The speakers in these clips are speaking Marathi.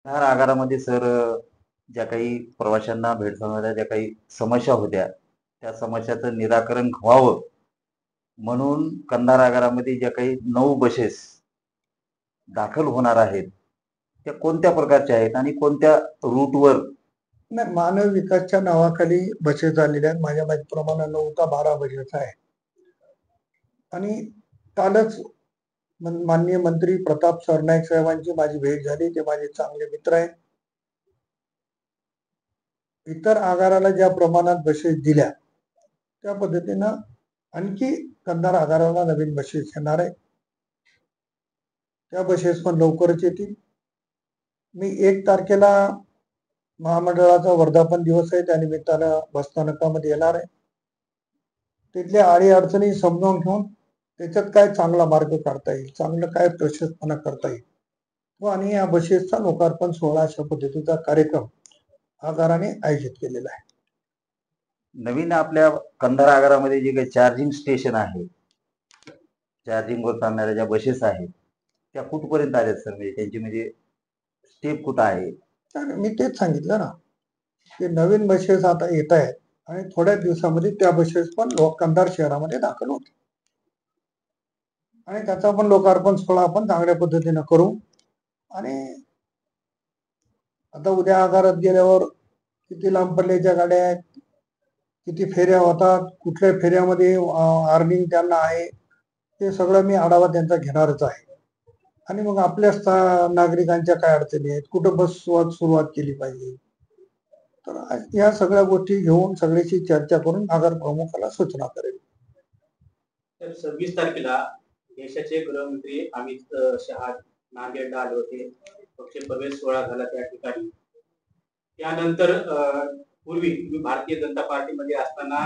कंधार आगारामध्ये सर ज्या काही प्रवाशांना भेडसावणाऱ्या ज्या काही समस्या होत्या त्या समस्याचं निराकरण व्हावं म्हणून कंधार आगारामध्ये ज्या काही 9 बसेस दाखल होणार आहेत त्या कोणत्या प्रकारच्या आहेत आणि कोणत्या रूटवर? नाही, मानव विकासच्या नावाखाली बसेस झालेल्या आहेत. माझ्या माहितीप्रमाणे 9 का 12 बसेस आहे. आणि कालच माननीय मंत्री प्रताप सरनाईक साहेबांची माझी भेट झाली. ते माझे चांगले मित्र आहेत. इतर आगाराला ज्या प्रमाणात बसेस दिल्या त्या पद्धतीनं आणखी कंधार आगाराला नवीन बसेस येणार आहे. त्या बसेस पण लवकरच येतील. मी 1 तारखेला महामंडळाचा वर्धापन दिवस आहे, त्यानिमित्तानं बसस्थानकामध्ये येणार आहे. तिथल्या अडीअडचणी समजावून घेऊन त्याच्यात काय चांगला मार्ग काढता येईल, चांगलं काय प्रशस्तपणा करता येईल आणि या बसेसचा लोकार्पण सोहळा अशा पद्धतीचा कार्यक्रम आगाराने आयोजित केलेला आहे. नवीन आपल्या कंधार आगारामध्ये जे काही चार्जिंग स्टेशन आहे, चार्जिंगवर चालणाऱ्या ज्या बसेस आहेत त्या कुठपर्यंत आल्यात सर? म्हणजे त्यांची म्हणजे स्टेप कुठं आहे? तर मी तेच सांगितलं ना की नवीन बसेस आता येत आहेत आणि थोड्या दिवसामध्ये त्या बसेस पण कंधार शहरामध्ये दाखल होतील आणि त्याचा पण लोकार्पण सोहळा आपण चांगल्या पद्धतीनं करू. आणि आता उद्या आगारात गेल्यावर किती लांब पल्ल्याच्या गाड्या आहेत, किती फेऱ्या होतात, कुठल्या फेऱ्यामध्ये अर्निंग त्यांना आहे, ते सगळं मी आढावा त्यांचा घेणारच आहे. आणि मग आपल्या नागरिकांच्या काय अडचणी आहेत, कुठं बस सुरुवात केली पाहिजे, तर या सगळ्या गोष्टी घेऊन सगळ्याची चर्चा करून आगार प्रमुखाला सूचना करेल. तर 26 तारखेला देशाचे गृहमंत्री अमित शहा नांदेडला आले होते. पक्ष प्रवेश सोहळा झाला त्या ठिकाणी. त्यानंतर पूर्वी तुम्ही भारतीय जनता पार्टीमध्ये असताना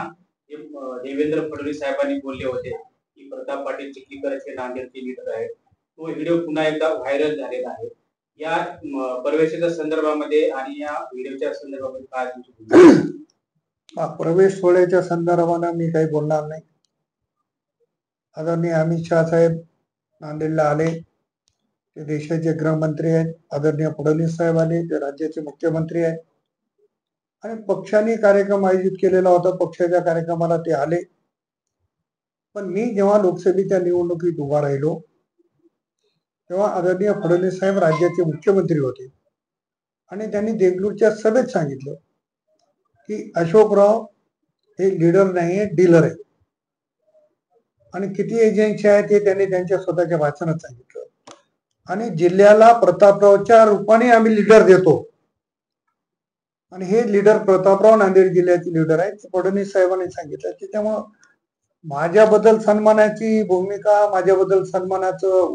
देवेंद्र फडणवीस साहेबांनी बोलले होते की प्रताप पाटील चिखलीकरचे नांदेडचे लीडर आहेत. तो व्हिडिओ पुन्हा एकदा व्हायरल झालेला आहे. या प्रवेशाच्या संदर्भामध्ये आणि या व्हिडिओच्या संदर्भामध्ये काय तुमची प्रवेश सोहळ्याच्या संदर्भानं मी काही बोलणार नाही. आदरणीय अमित शहा साहेब नांदेडला आले, ते देशाचे गृहमंत्री आहेत. आदरणीय फडणवीस साहेब आले, ते राज्याचे मुख्यमंत्री आहेत. आणि पक्षाने कार्यक्रम आयोजित केलेला होता, पक्षाच्या कार्यक्रमाला ते आले. पण मी जेव्हा लोकसभेच्या निवडणुकीत उभा राहिलो तेव्हा आदरणीय फडणवीस साहेब राज्याचे मुख्यमंत्री होते आणि त्यांनी देगलूरच्या सभेत सांगितलं की अशोकराव हे लीडर नाहीये, डीलर आहे. आणि किती एजन्सी आहे ते त्यांनी त्यांच्या स्वतःच्या भाषणात सांगितलं. आणि जिल्ह्याला प्रतापरावच्या रूपाने आम्ही लीडर देतो आणि हे लीडर प्रतापराव नांदेड जिल्ह्याचे लीडर आहेत, फडणवीस साहेबांनी सांगितलं. त्याच्यामुळं माझ्याबद्दल सन्मानाची भूमिका, माझ्याबद्दल सन्मानाचं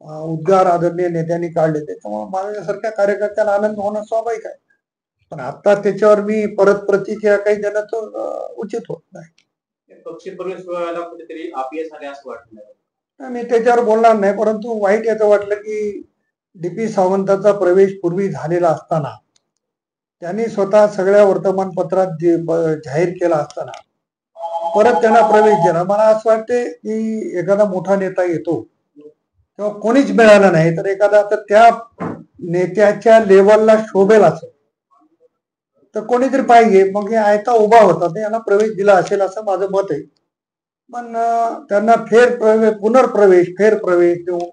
उद्गार आदरणीय नेत्यांनी काढले. त्याच्यामुळे माझ्यासारख्या कार्यकर्त्याला आनंद होणं स्वाभाविक आहे. पण आता त्याच्यावर मी परत प्रतिक्रिया काही देणं तर उचित होत नाही. पक्ष प्रवेश सोहळ्याला कुठेतरी अपयश आले असं वाटलं. मी त्याच्यावर बोलणार नाही, परंतु वाईट याचं वाटलं की डीपी सावंताचा प्रवेश पूर्वी झालेला असताना त्यांनी स्वतः सगळ्या वर्तमानपत्रात जाहीर केला असताना परत त्यांना प्रवेश दिला. मला असं वाटते की एखादा मोठा नेता येतो तेव्हा कोणीच मिळालं नाही तर एखादा आता त्या नेत्याच्या लेवलला शोभेल असं तर कोणीतरी पाहिजे. मग हे आयता उभा होता ते याला प्रवेश दिला असेल असं माझं मत आहे. पण त्यांना पुनर्प्रवेश देऊन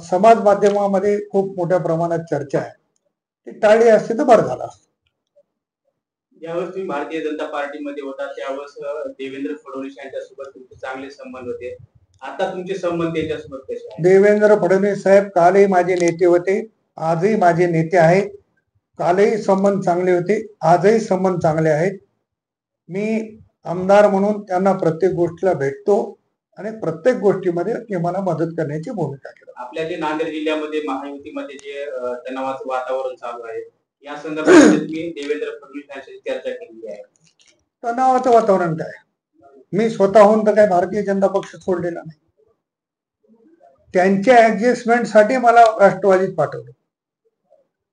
समाज माध्यमामध्ये खूप मोठ्या प्रमाणात चर्चा आहे, ती टाळली असते तर बरं झालं असतं. ज्यावेळेस तुम्ही भारतीय जनता पार्टीमध्ये होता त्यावेळेस देवेंद्र फडणवीस यांच्यासोबत तुमचे चांगले संबंध होते. आता तुमचे संबंध त्यांच्यासोबत कसे आहेत? देवेंद्र फडणवीस साहेब कालही माझे नेते होते, आजही माझे नेते आहेत. कालही संबंध चांगले होते, आजही संबंध चांगले आहेत. मी आमदार म्हणून त्यांना प्रत्येक गोष्टीला भेटतो आणि प्रत्येक गोष्टीमध्ये ते मला मदत करण्याची भूमिका घेतात. आपल्या जे नांदेड जिल्ह्यामध्ये महायुतीमध्ये जे तणावाचं वातावरण चालू आहे या संदर्भात तुम्ही देवेंद्र फडणवीस यांच्याशी चर्चा केली आहे? तणावाचं वातावरण काय, मी स्वतःहून तर काय भारतीय जनता पक्ष सोडलेला नाही. त्यांच्या ऍडजस्टमेंटसाठी मला राष्ट्रवादीत पाठवलं.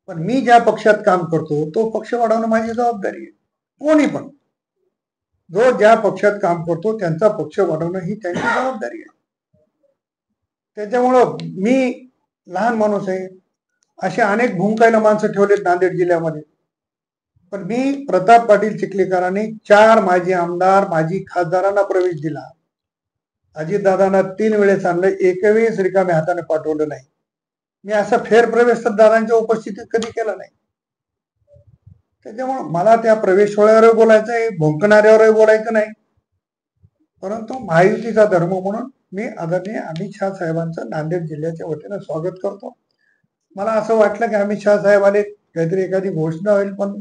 पण मी ज्या पक्षात काम करतो तो पक्ष वाढवणं माझी जबाबदारी आहे. कोणी पण जो ज्या पक्षात काम करतो त्यांचा पक्ष वाढवणं ही त्यांची जबाबदारी आहे. त्याच्यामुळं मी लहान माणूस आहे, असे अनेक भूमकायला माणसं ठेवलेत नांदेड जिल्ह्यामध्ये. पण मी प्रताप पाटील चिखलीकरांनी 4 माजी आमदार माजी खासदारांना प्रवेश दिला. अजितदादांना 3 वेळेस आणलं, एकही वेळेस रिकाम्या हाताने पाठवलं नाही. मी असा फेरप्रवेश तर दादांच्या उपस्थितीत कधी केला नाही. त्याच्यामुळे मला त्या प्रवेश सोहळ्यावरही बोलायचं आहे, भुंकणाऱ्यावरही बोलायचं नाही. परंतु महायुतीचा धर्म म्हणून मी आदरणीय अमित शहा साहेबांचं नांदेड जिल्ह्याच्या वतीनं स्वागत करतो. मला असं वाटलं की अमित शहा साहेब आले, काहीतरी एखादी घोषणा होईल, पण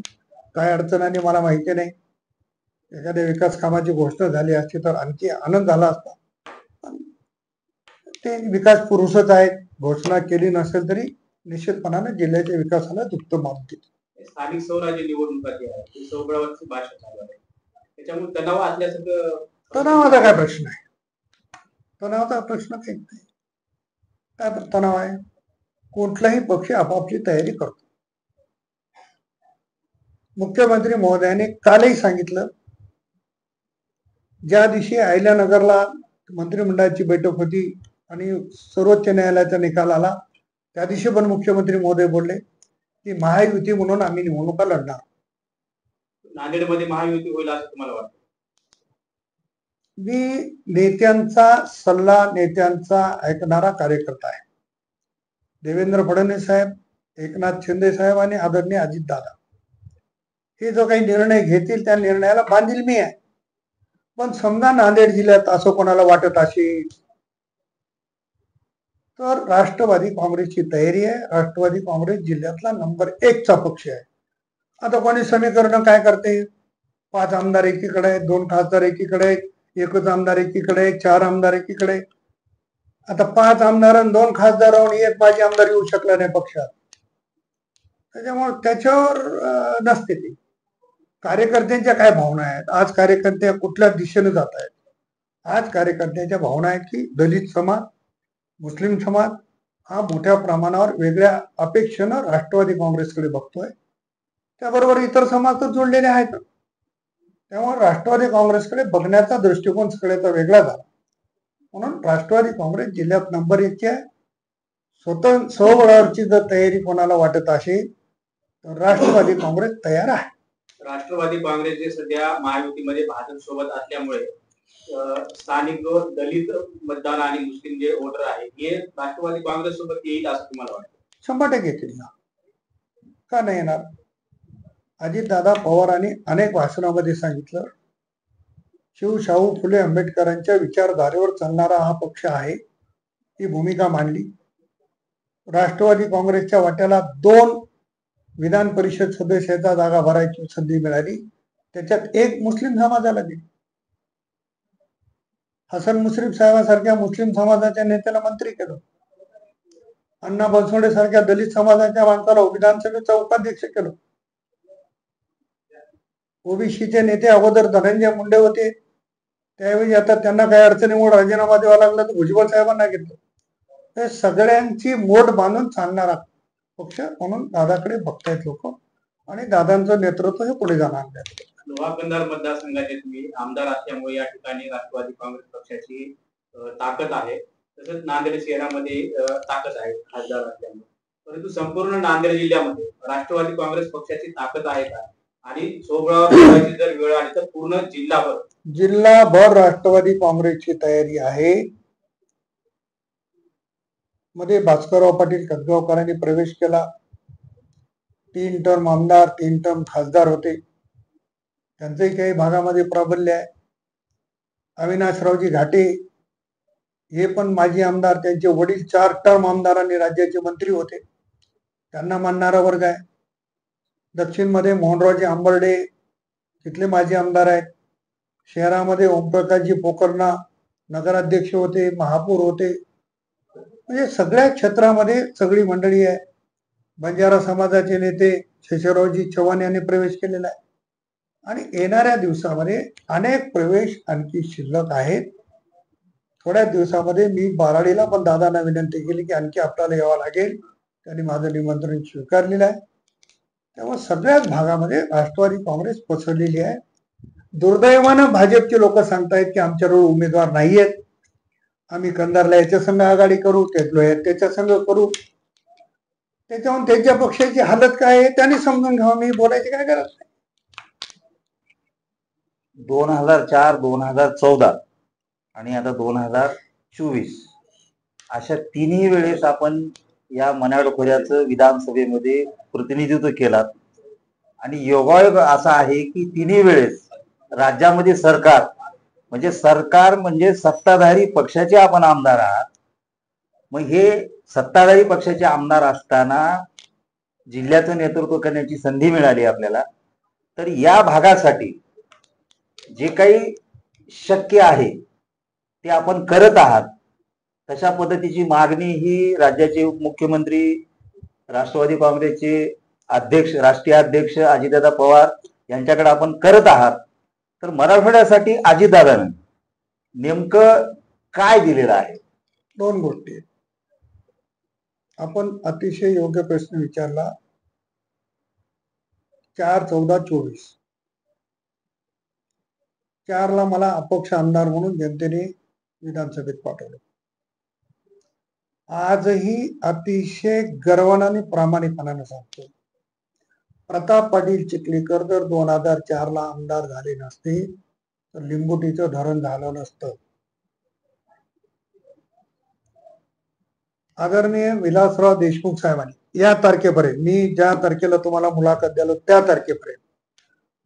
काय अडचण आली मला माहिती नाही. एखाद्या विकास कामाची घोषणा झाली असती तर आणखी आनंद झाला असता. पण ते विकास पुरुषच आहेत, घोषणा केली नसेल तरी निश्चितपणाने जिल्ह्याच्या विकासाला दुप्त मानतील. स्थानिक स्वराज्य निवडणुका जी आहे ती 16 वर्षी भाषण चालू आहे, त्याच्यामुळे तणाव असल्यासारखं. तणावाचा काय प्रश्न आहे? तणावाचा प्रश्न काही नाही. काय तणाव आहे? कुठलाही पक्ष आपापली तयारी करतो. मुख्यमंत्री महोदयाने कालही सांगितलं, ज्या दिवशी अहिल्यानगरला मंत्रिमंडळाची बैठक होती आणि सर्वोच्च न्यायालयाचा निकाल आला, त्या दिवशी पण मुख्यमंत्री महोदय बोलले की महायुती म्हणून आम्ही निवडणुका लढणार. नांदेडमध्ये महायुती होईल असं तुम्हाला वाटतं? मी नेत्यांचा सल्ला, नेत्यांचा ऐकणारा कार्यकर्ता आहे. देवेंद्र फडणवीस साहेब, एकनाथ शिंदे साहेब आणि आदरणीय अजितदादा हे जो काही निर्णय घेतील त्या निर्णयाला बांधील मी आहे. पण समजा नांदेड जिल्ह्यात असं कोणाला वाटत असेल तर राष्ट्रवादी काँग्रेसची तयारी आहे. राष्ट्रवादी काँग्रेस जिल्ह्यातला नंबर 1 चा पक्ष आहे. आता कोणी समीकरण काय करते, 5 आमदार एकीकडे आहेत, 2 खासदार एकीकडे आहेत, 1च आमदार एकीकडे आहे, 4 आमदार एकीकडे. आता 5 आमदार आणि 2 खासदार राहून 1 माजी आमदार येऊ शकला नाही पक्षात. त्याच्यामुळे त्याच्यावर नसते ती. कार्यकर्त्यांच्या काय भावना आहेत, आज कार्यकर्ते कुठल्या दिशेने जात आहेत. आज कार्यकर्त्यांच्या भावना आहेत की दलित समाज, मुस्लिम समाज हा मोठ्या प्रमाणावर वेगळ्या अपेक्षेनं राष्ट्रवादी काँग्रेसकडे बघतोय. त्याबरोबर इतर समाज तर जोडलेले आहेत. त्यामुळे राष्ट्रवादी काँग्रेसकडे बघण्याचा दृष्टिकोन सगळ्याचा वेगळा झाला. म्हणून राष्ट्रवादी काँग्रेस जिल्ह्यात नंबर 1 ची आहे. स्वतः स्वबळावरची जर तयारी कोणाला वाटत असेल तर राष्ट्रवादी काँग्रेस तयार आहे. राष्ट्रवादी काँग्रेस जे सध्या महायुतीमध्ये भाजप सोबत असल्यामुळे स्थानिक जो दलित मतदान आणि मुस्लिम जे वोटर आहे हे राष्ट्रवादी काँग्रेस सोबत येईल असं तुम्हाला वाटतं? 100% येतील ना, का नाही येणार? अजितदादा पवारांनी अनेक भाषणामध्ये सांगितलं, शिवशाहू फुले आंबेडकरांच्या विचारधारेवर चालणारा हा पक्ष आहे, ही भूमिका मांडली. राष्ट्रवादी काँग्रेसच्या वाट्याला 2 विधान परिषद सदस्याचा जागा भरायची संधी मिळाली, त्याच्यात 1 मुस्लिम समाजाला दिली. हसन मुश्रीफ साहेबांसारख्या मुस्लिम समाजाच्या नेत्याला मंत्री केलं. अण्णा बनसोडे सारख्या दलित समाजाच्या माणसाला विधानसभेचा उपाध्यक्ष केलं. ओबीसीचे नेते अगोदर धनंजय मुंडे होते, त्याऐवजी आता त्यांना काही अडचणीमुळे राजीनामा द्यावा लागला तर भुजबळ साहेबांना घेतलं. हे सगळ्यांची मोठ बांधून चालणारा पक्ष म्हणून दादाकडे बघतायत लोक आणि दादांचं नेतृत्व हे पुढे जाणार आहे. लोहा कंधार मतदारसंघाचे तुम्ही आमदार असल्यामुळे या ठिकाणी राष्ट्रवादी काँग्रेस पक्षाची ताकद आहे. तसंच नांदेड शहरामध्ये ताकद आहे खासदार असल्यामुळे. परंतु संपूर्ण नांदेड जिल्ह्यामध्ये राष्ट्रवादी काँग्रेस पक्षाची ताकद आहे का? आणि सोबळावर जर वेळ आली तर पूर्ण जिल्हाभर राष्ट्रवादी काँग्रेसची तयारी आहे. मध्ये भास्करराव पाटील खतगावकरांनी प्रवेश केला. 3 टर्म आमदार, 3 टर्म खासदार होते. त्यांचंही काही भागामध्ये प्राबल्य आहे. अविनाशरावजी घाटे हे पण माजी आमदार, त्यांचे वडील 4 टर्म आमदारांनी राज्याचे मंत्री होते, त्यांना मानणारा वर्ग आहे. दक्षिणमध्ये मोहनरावजी आंबर्डे तिथले माजी आमदार आहेत. शहरामध्ये ओमप्रकाशजी पोकर्णा नगराध्यक्ष होते, महापौर होते. म्हणजे सगळ्या क्षेत्रामध्ये सगळी मंडळी आहे. बंजारा समाजाचे नेते शेषरावजी चव्हाण यांनी प्रवेश केलेला आहे आणि येणाऱ्या दिवसामध्ये अनेक प्रवेश आणखी शिल्लक आहेत. थोड्या दिवसामध्ये मी बाराडीला पण दादांना विनंती केली की आणखी आपल्याला यावं लागेल. त्यांनी माझं निमंत्रण स्वीकारलेलं आहे. त्यामुळे सगळ्याच भागामध्ये राष्ट्रवादी काँग्रेस पसरलेली आहे. दुर्दैवानं भाजपचे लोक सांगतायत की आमच्याजवळ उमेदवार नाहीयेत, आम्ही कंधारला याच्या संघ आघाडी करू, त्याच्या संघ करू. त्याच्याहून त्यांच्या पक्षाची हालत काय आहे त्यांनी समजून घ्यावं. मी बोलायची काय गरज नाही. 2004, 2014 आणि आता 2024 अशा तिन्ही वेळेस आपण या मनाड खोऱ्याचं विधानसभेमध्ये प्रतिनिधित्व केलं आणि योगायोग असा आहे की तिन्ही वेळेस राज्यामध्ये सरकार म्हणजे सत्ताधारी पक्षाचे आपण आमदार आहात. मग हे सत्ताधारी पक्षाचे आमदार असताना जिल्ह्याचं नेतृत्व करण्याची संधी मिळाली आपल्याला. तर या भागासाठी जे काही शक्य आहे ते आपण करत आहात. तशा पद्धतीची मागणी ही राज्याचे उपमुख्यमंत्री, राष्ट्रवादी काँग्रेसचे अध्यक्ष, राष्ट्रीय अध्यक्ष अजितदादा पवार यांच्याकडे आपण करत आहात. तर मराठवाड्यासाठी अजितदादांनी नेमकं काय दिलेलं आहे? 2 गोष्टी आहेत. आपण अतिशय योग्य प्रश्न विचारला. 4/14/24 4ला मला अपक्ष आमदार म्हणून जनतेने विधानसभेत पाठवलं. आजही अतिशय गर्वाने आणि प्रामाणिकपणाने सांगतो, प्रताप पाटील चिखलीकर जर 2004ला आमदार झाले नसते तर लिंबोटीचं धरण झालं नसतं. आदरणीय विलासराव देशमुख साहेबांनी या तारखेपर्यंत, मी ज्या तारखेला तुम्हाला मुलाखत द्यालो त्या तारखेपर्यंत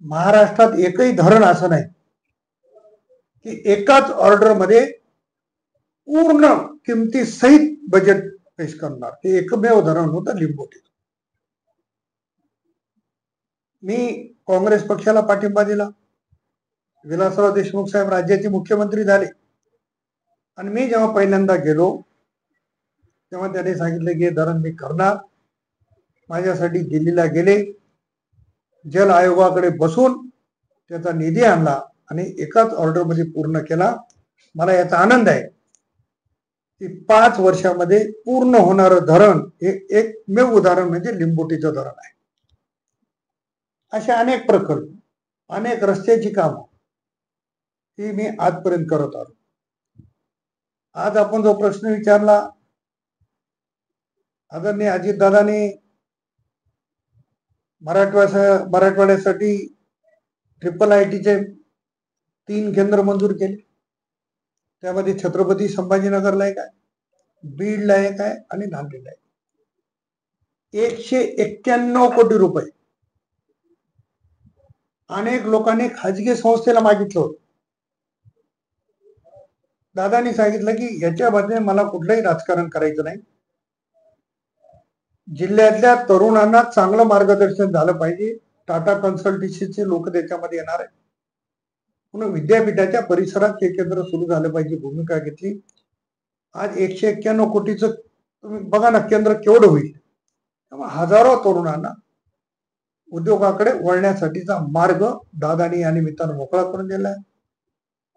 महाराष्ट्रात एकही धरण असं नाही की एकाच ऑर्डर मध्ये पूर्ण किमती सहित बजेट पेश करणार. हे एकमेव धरण होतं लिंबोटी. मी काँग्रेस पक्षाला पाठिंबा दिला. विलासराव देशमुख साहेब राज्याचे मुख्यमंत्री झाले आणि मी जेव्हा पहिल्यांदा गेलो तेव्हा त्याने सांगितलं की हे धरण मी करणार. माझ्यासाठी दिल्लीला गेले, जल आयोगाकडे बसून त्याचा निधी आणला आणि एकाच ऑर्डर मध्ये पूर्ण केला. मला याचा आनंद आहे की 5 वर्षामध्ये पूर्ण होणारं धरण हे एकमेव उदाहरण म्हणजे लिंबोटीचं धरण आहे. असे अनेक प्रकल्प, अनेक रस्त्याची कामं ही मी आजपर्यंत करत आलो. आज आपण जो प्रश्न विचारला, आदरणीय अजितदादांनी मराठवाड्यासाठी IIITचे 3 केंद्र मंजूर केले. त्यामध्ये छत्रपती संभाजीनगरला एक आहे, बीडला एक आहे आणि नांदेडला आहे. 191 कोटी रुपये अनेक लोकांनी खाजगी संस्थेला मागितलं होतं. दादांनी सांगितलं की याच्यामध्ये मला कुठलंही राजकारण करायचं नाही. जिल्ह्यातल्या तरुणांना चांगलं मार्गदर्शन झालं पाहिजे. टाटा कन्सल्टन्सीचे लोक त्याच्यामध्ये येणार आहे. म्हणून विद्यापीठाच्या परिसरात हे केंद्र सुरू झालं पाहिजे भूमिका घेतली. आज 191 कोटीचं तुम्ही बघा ना केंद्र केवढं होईल. त्यामुळे हजारो तरुणांना उद्योगाकडे वळण्यासाठीचा मार्ग दादानी या निमित्तानं मोकळा करून दिला आहे.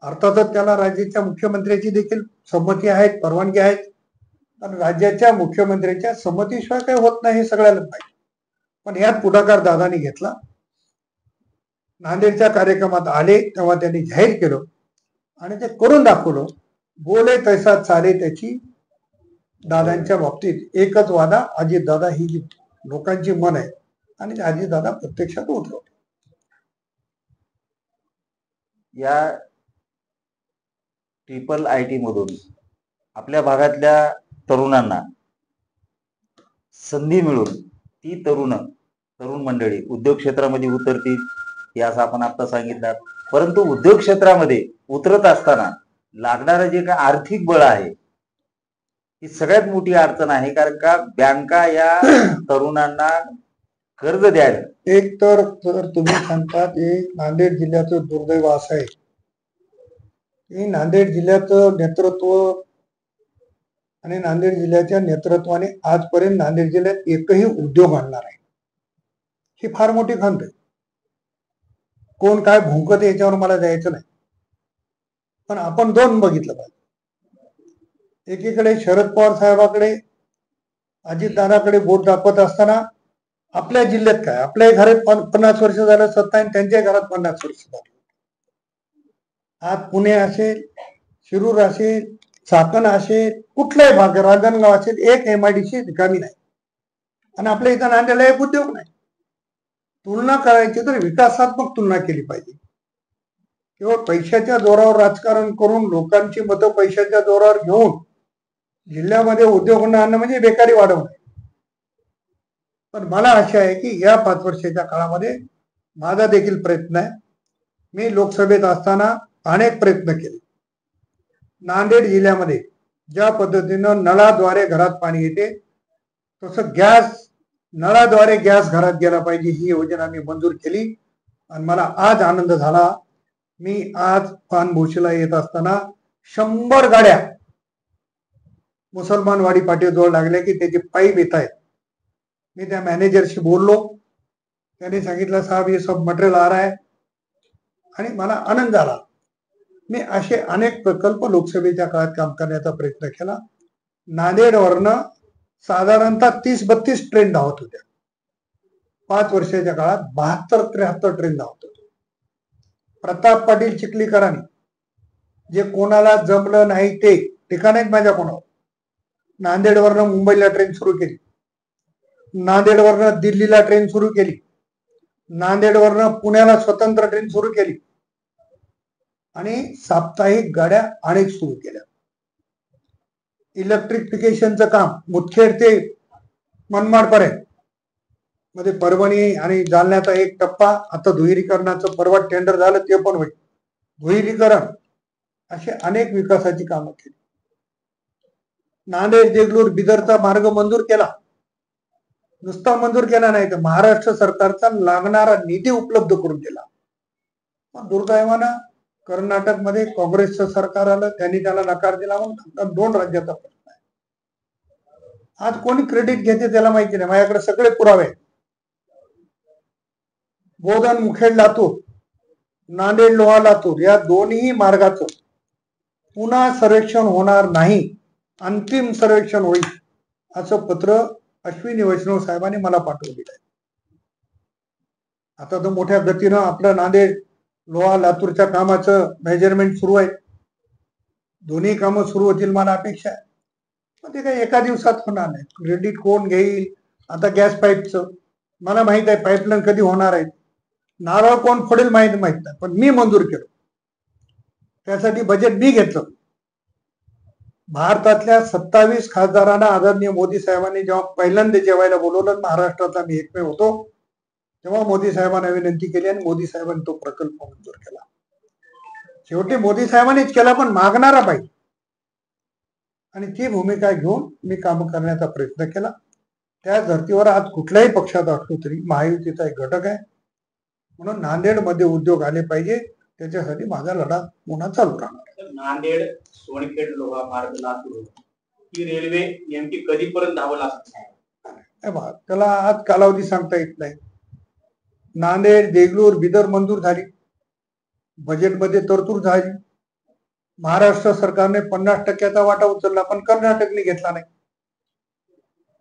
अर्थातच त्याला राज्याच्या मुख्यमंत्र्याची देखील संमती आहे, परवानगी आहे. कारण राज्याच्या मुख्यमंत्र्याच्या संमतीशिवाय काही होत नाही हे सगळ्याला माहिती. पण यात पुढाकार दादानी घेतला. नांदेडच्या कार्यक्रमात आले तेव्हा त्यांनी जाहीर केलं आणि ते करून दाखवलं. बोले तैसा चाले त्याची. दादांच्या बाबतीत एकच वादा, अजितदादा ही जी लोकांची मन आहे आणि अजितदादा प्रत्यक्षात उतरवतो. या IIIT मधून आपल्या भागातल्या तरुणांना संधी मिळून ती तरुण मंडळी उद्योग क्षेत्रामध्ये उतरतील हे असं आपण आता सांगितलं. परंतु उद्योग क्षेत्रामध्ये उतरत असताना लागणारं जे काय आर्थिक बळ आहे ही सगळ्यात मोठी अडचण आहे. कारण का बँका या तरुणांना कर्ज द्यायला, एक तर तुम्ही सांगतात हे नांदेड जिल्ह्याचं दुर्दैव असं आहे की नांदेड जिल्ह्याचं नेतृत्व आणि नांदेड जिल्ह्याच्या नेतृत्वाने आजपर्यंत नांदेड जिल्ह्यात एकही उद्योग आणला नाही. ही फार मोठी खंत आहे. कोण काय भुंकत याच्यावर मला जायचं नाही. पण आपण 2 बघितलं पाहिजे. एकीकडे शरद पवार साहेबाकडे, अजितदादाकडे बोट दाखवत असताना आपल्या जिल्ह्यात काय, आपल्या घरात 50 वर्ष झालं सत्ता आणि त्यांच्या घरात 50 वर्ष झाली. आज पुणे असेल, शिरूर असेल, चाकण असेल, कुठलाही भाग, राजनगाव असेल, एक MIDC रिकामी नाही. आणि आपल्या इथं नांदेडला एक उद्योग नाही. तुलना करायची तर विकासात्मक तुलना केली पाहिजे. केवळ पैशाच्या जोरावर राजकारण करून लोकांची मतं पैशाच्या जोरावर घेऊन जिल्ह्यामध्ये उद्योग आणणं म्हणजे बेकारी वाढवणं. पण मला आशा आहे की या 5 वर्षाच्या काळामध्ये माझा देखील प्रयत्न आहे. मी लोकसभेत असताना अनेक प्रयत्न केले. नांदेड जिल्ह्यामध्ये ज्या पद्धतीनं नळाद्वारे घरात पाणी येते तसं नळाद्वारे गॅस घरात गेला पाहिजे ही योजना मी मंजूर केली. आणि मला आज आनंद झाला. मी आज पानभूशीला येत असताना 100 गाड्या मुसलमानवाडी पाटीजवळ लागल्या की त्याचे पाईप येत आहेत. मी त्या मॅनेजरशी बोललो. त्यांनी सांगितलं साहेब हे सब मटेरियल आ रहा है. आणि मला आनंद झाला. मी असे अनेक प्रकल्प लोकसभेच्या काळात काम करण्याचा प्रयत्न केला. नांदेडवरनं साधारणतः 30-32 ट्रेन धावत होत्या. 5 वर्षाच्या काळात 72-73 ट्रेन धावत होत्या. प्रताप पाटील चिखलीकरांनी जे कोणाला जमलं नाही ते ठिकाण आहेत माझ्या कोणावर. नांदेडवरनं मुंबईला ट्रेन सुरू केली, नांदेडवरनं दिल्लीला ट्रेन सुरू केली, नांदेडवरनं पुण्याला स्वतंत्र ट्रेन सुरू केली आणि साप्ताहिक गाड्या अनेक सुरू केल्या. इलेक्ट्रिफिकेशनचं काम मुदखेड ते मनमाडपर्यंत मध्ये परभणी आणि जालन्याचा एक टप्पा, आता दुहेरीकरणाचं परवा टेंडर झालं ते पण होईल. दुहेरीकरण असे अनेक विकासाची कामं केली. नांदेड देगलूर बिदरचा मार्ग मंजूर केला. नुसता मंजूर केला नाही तर महाराष्ट्र सरकारचा लागणारा निधी उपलब्ध करून दिला. पण दुर्दैवानं कर्नाटकमध्ये काँग्रेसचं सरकार आलं, त्यांनी त्याला नकार दिला. म्हणून 2 राज्याचा प्रश्न आहे. आज कोणी क्रेडिट घेते त्याला माहिती नाही. माझ्याकडे सगळे पुरावे आहेत. बोधन मुखेड लातूर, नांदेड लोहा लातूर या दोन्ही मार्गाचं पुन्हा सर्वेक्षण होणार नाही, अंतिम सर्वेक्षण होईल असं पत्र अश्विनी वैष्णव साहेबांनी मला पाठवलेलं आहे. आता तर मोठ्या गतीनं आपलं नांदेड लोहा लातूरच्या कामाचं मेजरमेंट सुरू आहे. दोन्ही कामं सुरू होतील मला अपेक्षा आहे. पण ते काही एका दिवसात होणार नाही. क्रेडिट कोण घेईल? आता गॅस पाईपचं मला माहित आहे, पाईपलाईन कधी होणार आहे. नारळ कोण फोडेल माहित नाही, पण मी मंजूर केलं. त्यासाठी बजेट मी घेतलं. भारतातल्या 27 खासदारांना आदरणीय मोदी साहेबांनी जेव्हा पहिल्यांदा जेवायला बोलवलं, महाराष्ट्राचा मी एकमेव होतो, तेव्हा मोदी साहेबांना विनंती केली आणि मोदी साहेबांनी तो प्रकल्प मंजूर केला. शेवटी मोदी साहेबांनीच केला, पण मागणारा पाहिजे. आणि ती भूमिका घेऊन मी काम करण्याचा प्रयत्न केला. त्या धर्तीवर आज कुठल्याही पक्षात असलो तरी महायुतीचा एक घटक आहे. म्हणून नांदेडमध्ये उद्योग आले पाहिजे, त्याच्यासाठी माझा लढा पुन्हा चालू राहणार. नांदेड सोनखेड लोहा मार्ग लातूर ही रेल्वे नेमकी कधीपर्यंत धावल असं त्याला आज कालावधी सांगता येत नाही. नांदेड देगलूर बिदर मंजूर झाली, बजेटमध्ये तरतूद झाली. महाराष्ट्र सरकारने 50% वाटा उचलला, पण कर्नाटकने घेतला नाही.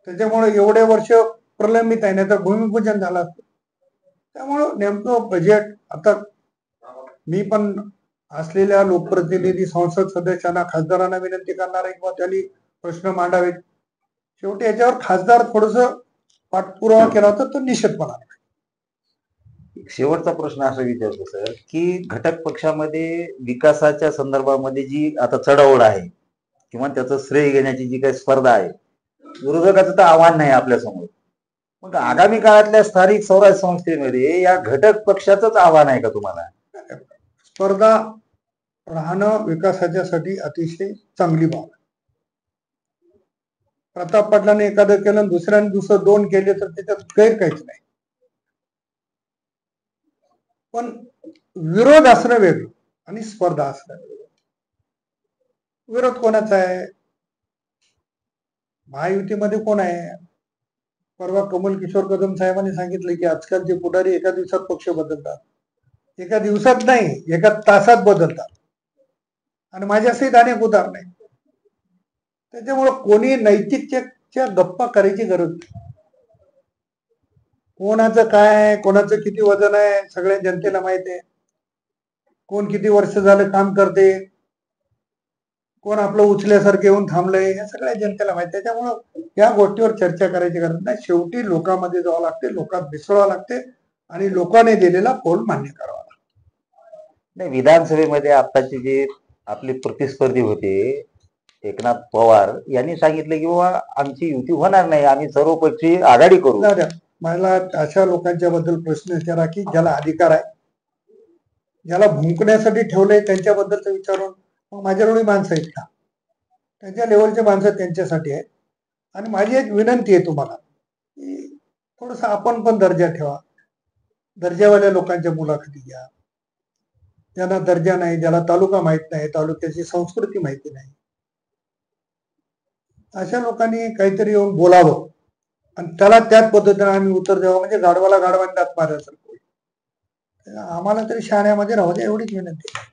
त्याच्यामुळे एवढे वर्ष प्रलंबित आहे, नाही तर भूमिपूजन झालं असतं. त्यामुळं नेमकं बजेट आता मी पण असलेल्या लोकप्रतिनिधी संसद सदस्यांना खासदारांना विनंती करणार आहे किंवा त्यांनी प्रश्न मांडावेत. शेवटी याच्यावर खासदार थोडस पाठपुरावा केला होता तर निषेधपणा. शेवटचा प्रश्न असा विचारतो सर, की घटक पक्षामध्ये विकासाच्या संदर्भामध्ये जी आता चढाओढ आहे किंवा त्याचं श्रेय घेण्याची जी काही स्पर्धा आहे, विरोधकाचं तर आव्हान नाही आपल्यासमोर. मग आगामी काळातल्या स्थानिक स्वराज्य संस्थेमध्ये या घटक पक्षाचंच आव्हान आहे का तुम्हाला? स्पर्धा राहणं विकासाच्यासाठी अतिशय चांगली बाब आहे. प्रताप पाटलाने एखादं केलं, दुसऱ्याने दुसरं 2 केले तर त्याच्यात गैर काहीच नाही. पण विरोध असणं वेगळं आणि स्पर्धा असणं वेगळं. विरोध कोणाचा आहे? महायुतीमध्ये कोण आहे? परवा कमल किशोर कदम साहेबांनी सांगितलं की आजकालचे पुढारी एका दिवसात पक्ष बदलतात. एका दिवसात नाही, एका तासात बदलतात. आणि माझ्यासहित अनेक उदाहरण आहेत. त्याच्यामुळे कोणी नैतिकतेच्या गप्पा करायची गरज नाही. कोणाचं काय आहे, कोणाचं किती वजन आहे, सगळ्या जनतेला माहित आहे. कोण किती वर्ष झालं काम करते, कोण आपलं उचल्यासारखं येऊन थांबलंय हे सगळ्या जनतेला माहिती. त्याच्यामुळं या गोष्टीवर चर्चा करायची गरज नाही. शेवटी लोकांमध्ये जावं लागते, लोकांत मिसळावं लागते आणि लोकांनी दिलेला कौल मान्य करावा लागतो. नाही, विधानसभेमध्ये आताचे जे आपले प्रतिस्पर्धी होते एकनाथ पवार यांनी सांगितलं की बाबा आमची युती होणार नाही, आम्ही सर्वपक्षी आघाडी करू. जाऊ द्या. मला अशा लोकांच्या बद्दल प्रश्न विचारा की ज्याला अधिकार आहे, ज्याला भुंकण्यासाठी ठेवलंय त्यांच्याबद्दलच विचारून. मग माझ्याकडे माणसं आहेत का? त्यांच्या लेवलचे माणसं त्यांच्यासाठी आहेत. आणि माझी एक विनंती आहे तुम्हाला की थोडस आपण पण दर्जा ठेवा. दर्जावाल्या लोकांच्या मुलाखती घ्या. ज्यांना दर्जा नाही, ज्याला तालुका माहित नाही, तालुक्याची संस्कृती माहिती नाही, अशा लोकांनी काहीतरी येऊन बोलावं आणि त्याला त्याच पद्धतीने आम्ही उत्तर द्यावं. म्हणजे गाढवाला गाढवांनी दात मारायसारखं होईल. आम्हाला तरी शहाण्यामध्ये राहू द्या, एवढीच विनंती आहे.